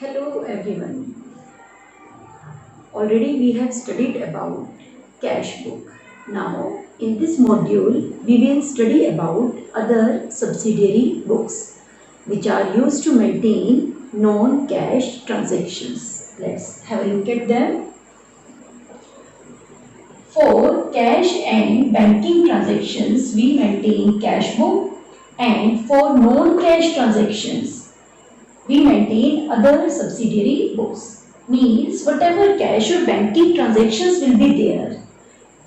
Hello everyone. Already we have studied about cash book. Now in this module we will study about other subsidiary books which are used to maintain non-cash transactions. Let's have a look at them. For cash and banking transactions we maintain cash book, and for non-cash transactions we maintain other subsidiary books. Means whatever cash or banking transactions will be there,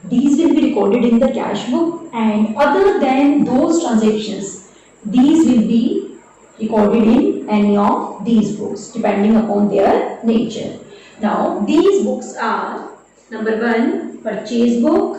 these will be recorded in the cash book, and other than those transactions, these will be recorded in any of these books depending upon their nature. Now these books are: number 1, purchase book;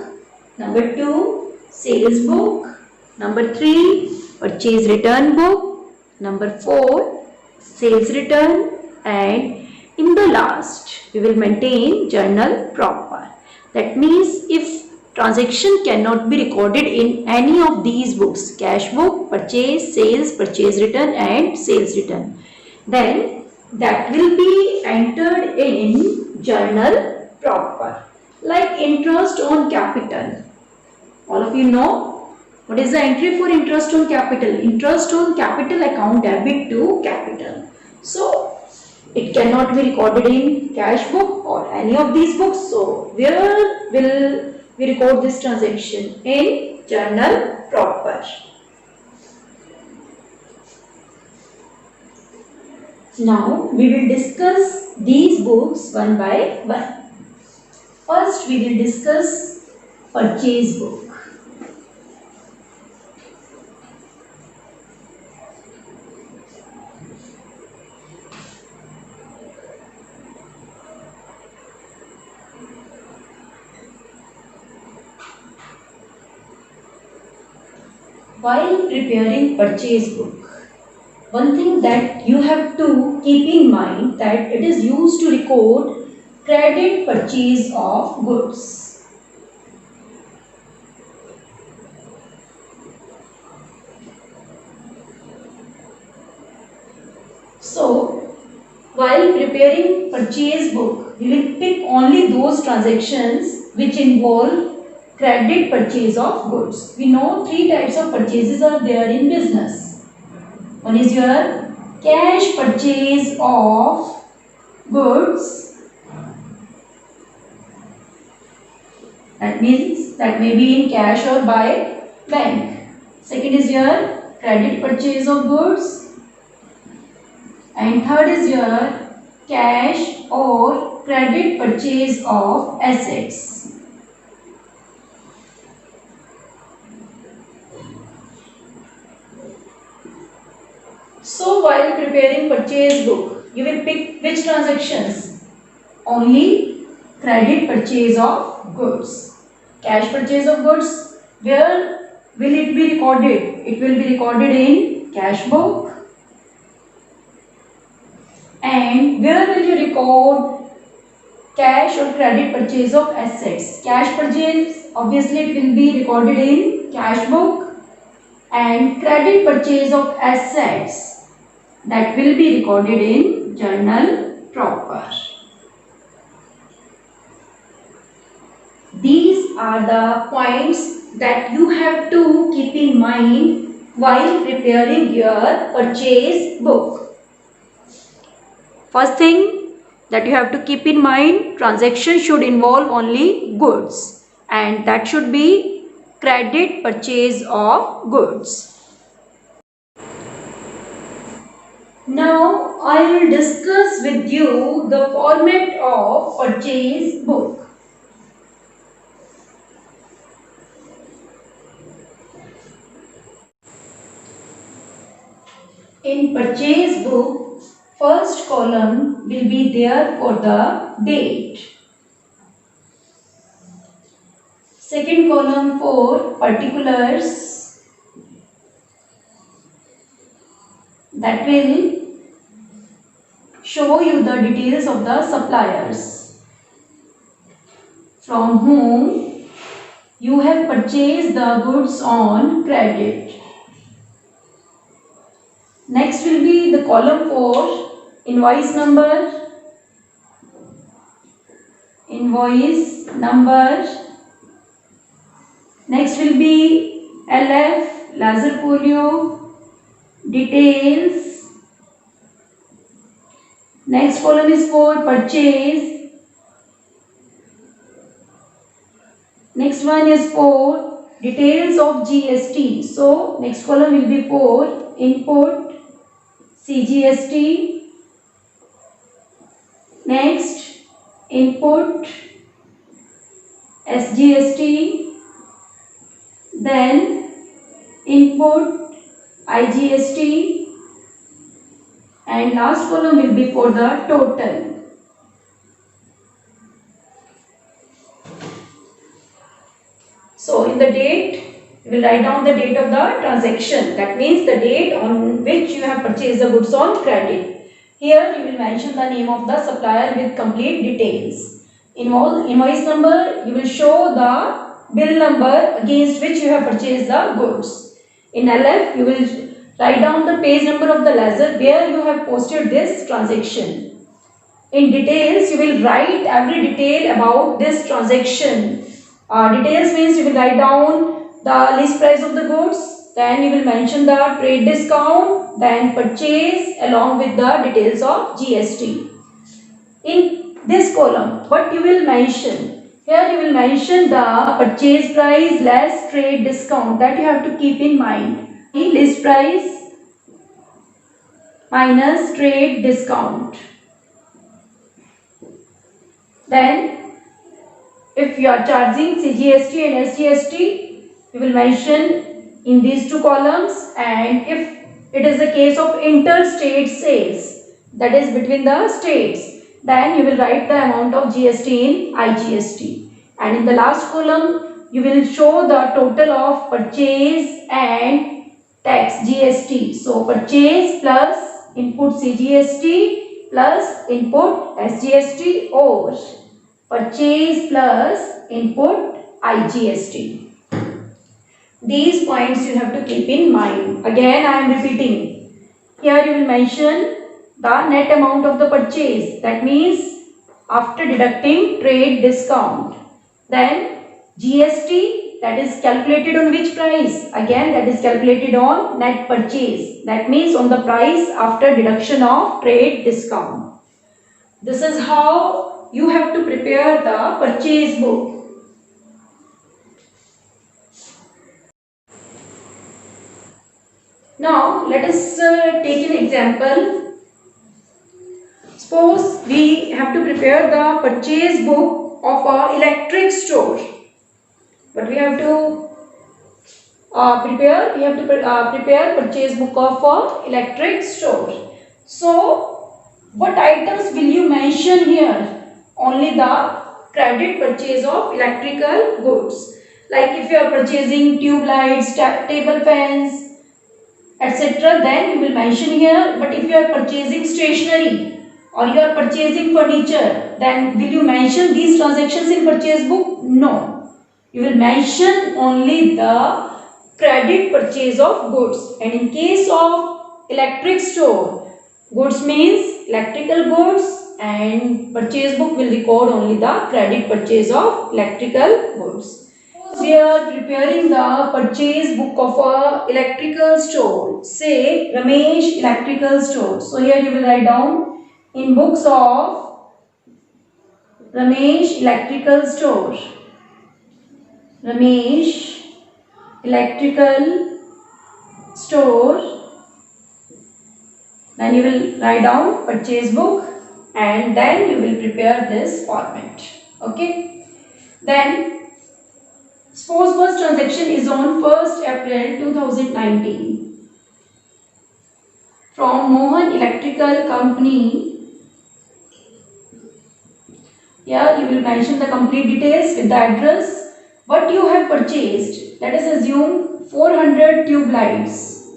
number 2, sales book; number 3, purchase return book; number 4, sales return; and in the last we will maintain journal proper. That means if transaction cannot be recorded in any of these books, cash book, purchase, sales, purchase return and sales return, then that will be entered in journal proper. Like interest on capital. All of you know what is the entry for interest on capital? Interest on capital account debit to capital. So it cannot be recorded in cash book or any of these books. So where will we record this transaction? In journal proper. Now we will discuss these books one by one. First we will discuss purchase book. While preparing purchase book, one thing that you have to keep in mind that it is used to record credit purchase of goods. So, while preparing purchase book, you will pick only those transactions which involve credit purchase of goods. We know 3 types of purchases are there in business. One is your cash purchase of goods. That means that may be in cash or by bank. Second is your credit purchase of goods. And third is your cash or credit purchase of assets. So while preparing purchase book, you will pick which transactions? Only credit purchase of goods. Cash purchase of goods, where will it be recorded? It will be recorded in cash book. And where will you record cash or credit purchase of assets? Cash purchase, obviously it will be recorded in cash book, and credit purchase of assets, that will be recorded in journal proper. These are the points that you have to keep in mind while preparing your purchase book. First thing that you have to keep in mind, transaction should involve only goods, and that should be credit purchase of goods. Now I will discuss with you the format of purchase book. In purchase book, first column will be there for the date. Second column for particulars, that will show you the details of the suppliers from whom you have purchased the goods on credit. Next will be the column for invoice number. Next will be LF, laser folio, details. Next column is for purchase. Next one is for details of GST. So next column will be for input CGST. Next input SGST. Then input IGST. And last column will be for the total. So in the date, you will write down the date of the transaction. That means the date on which you have purchased the goods on credit. Here you will mention the name of the supplier with complete details. Invoice number, you will show the bill number against which you have purchased the goods. In LF, you will write down the page number of the ledger where you have posted this transaction. In details, you will write every detail about this transaction. Details means you will write down the list price of the goods, then you will mention the trade discount, then purchase along with the details of GST. In this column, what you will mention? Here you will mention the purchase price less trade discount, that you have to keep in mind. List price minus trade discount. Then if you are charging CGST and SGST, you will mention in these two columns, and if it is a case of interstate sales, that is between the states, then you will write the amount of GST in IGST. And in the last column, you will show the total of purchase and tax GST. So purchase plus input CGST plus input SGST, or purchase plus input IGST. These points you have to keep in mind. Again I am repeating. Here you will mention the net amount of the purchase. That means after deducting trade discount. Then GST, that is calculated on which price? Again that is calculated on net purchase. That means on the price after deduction of trade discount. This is how you have to prepare the purchase book. Now let us take an example. Suppose we have to prepare the purchase book of an electric store. But we have to prepare purchase book of an electric store. So what items will you mention here? Only the credit purchase of electrical goods. Like if you are purchasing tube lights, table fans, etc., then you will mention here. But if you are purchasing stationery or you are purchasing furniture, then will you mention these transactions in purchase book? No. You will mention only the credit purchase of goods. And in case of electric store, goods means electrical goods, and purchase book will record only the credit purchase of electrical goods. We are preparing the purchase book of a electrical store. Say Ramesh Electrical Store. So here you will write down in books of Ramesh Electrical Store. Ramesh Electrical Store. Then you will write down purchase book, and then you will prepare this format. Okay. Then suppose first transaction is on 1st April 2019 from Mohan Electrical Company. Here you will mention the complete details with the address, what you have purchased. Let us assume 400 tube lights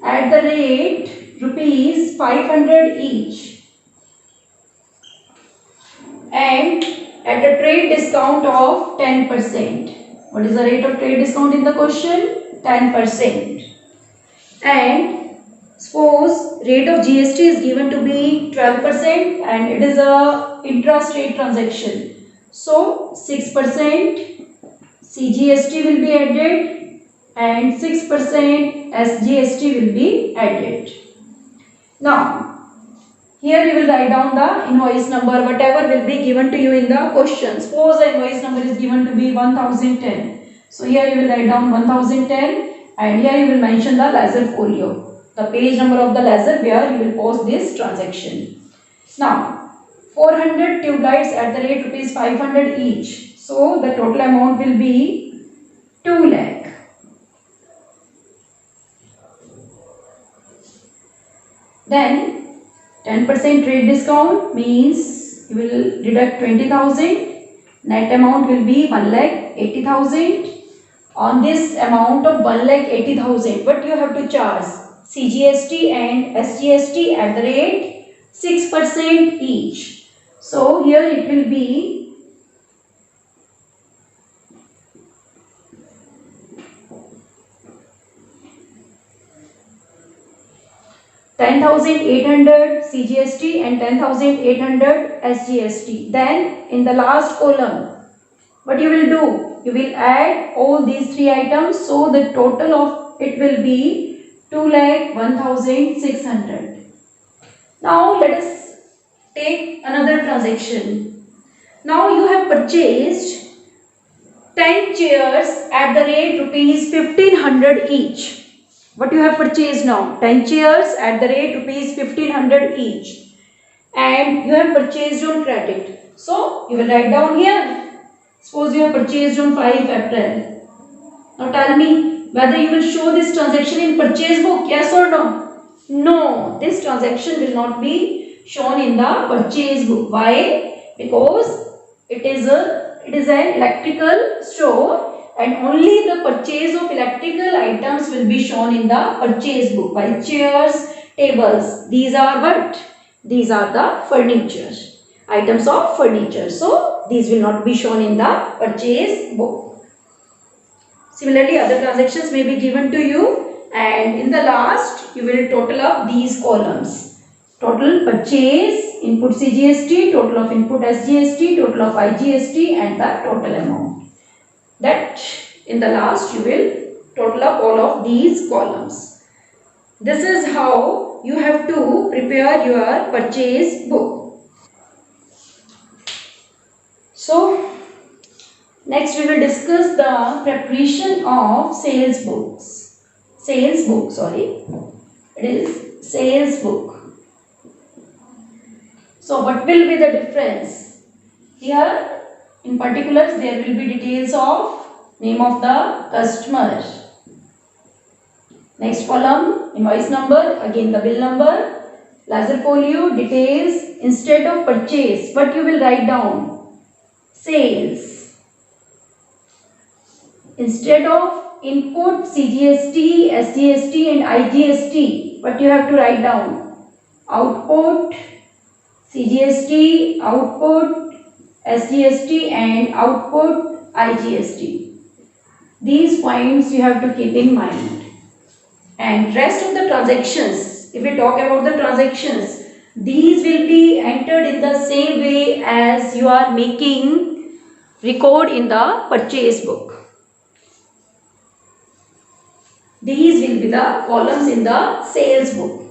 at the rate rupees 500 each, and at a trade discount of 10%. What is the rate of trade discount in the question? 10%. And Suppose rate of GST is given to be 12% and it is a intra-state transaction. So 6% CGST will be added and 6% SGST will be added. Now, here you will write down the invoice number, whatever will be given to you in the question. Suppose the invoice number is given to be 1010. So here you will write down 1010 and here you will mention the ledger folio, the page number of the ledger where you will post this transaction. Now, 400 tube lights at the rate rupees 500 each. So the total amount will be 2 lakh. Then 10% trade discount means you will deduct 20,000. Net amount will be 1,80,000. On this amount of 1,80,000, what you have to charge? CGST and SGST at the rate 6% each. So here it will be 10,800 CGST and 10,800 SGST. Then in the last column, what you will do? You will add all these three items. So the total of it will be 2,01,600. Now let us take another transaction. Now you have purchased 10 chairs at the rate rupees 1,500 each. What you have purchased now? 10 chairs at the rate rupees 1,500 each. And you have purchased on credit. So you will write down here. Suppose you have purchased on 5 April. Now tell me whether you will show this transaction in purchase book, yes or no? No, this transaction will not be shown in the purchase book. Why? Because it is an electrical store and only the purchase of electrical items will be shown in the purchase book. While chairs, tables, these are what? These are the furniture, items of furniture. So these will not be shown in the purchase book. Similarly, other transactions may be given to you and in the last you will total up these columns. Total purchase, input CGST, total of input SGST, total of IGST and the total amount. That in the last you will total up all of these columns. This is how you have to prepare your purchase book. So next we will discuss the preparation of sales books. Sales book, sorry. It is sales book. So what will be the difference? Here in particulars there will be details of name of the customer. Next column, invoice number, again the bill number, ledger folio, details. Instead of purchase, what you will write down? Sales. Instead of input CGST, SGST and IGST, what you have to write down? Output CGST, output SGST and output IGST. These points you have to keep in mind. And rest of the transactions, if we talk about the transactions, these will be entered in the same way as you are making record in the purchase book. These will be the columns in the sales book.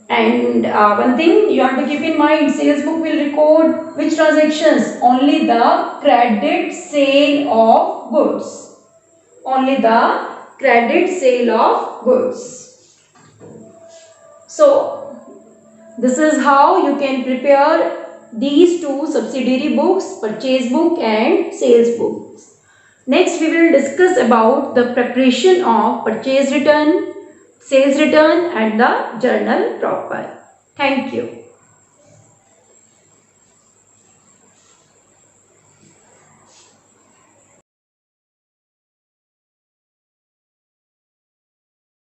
And one thing you have to keep in mind, sales book will record which transactions? Only the credit sale of goods. Only the credit sale of goods. So this is how you can prepare these two subsidiary books, purchase book and sales books. Next we will discuss about the preparation of purchase return, sales return and the journal proper. Thank you.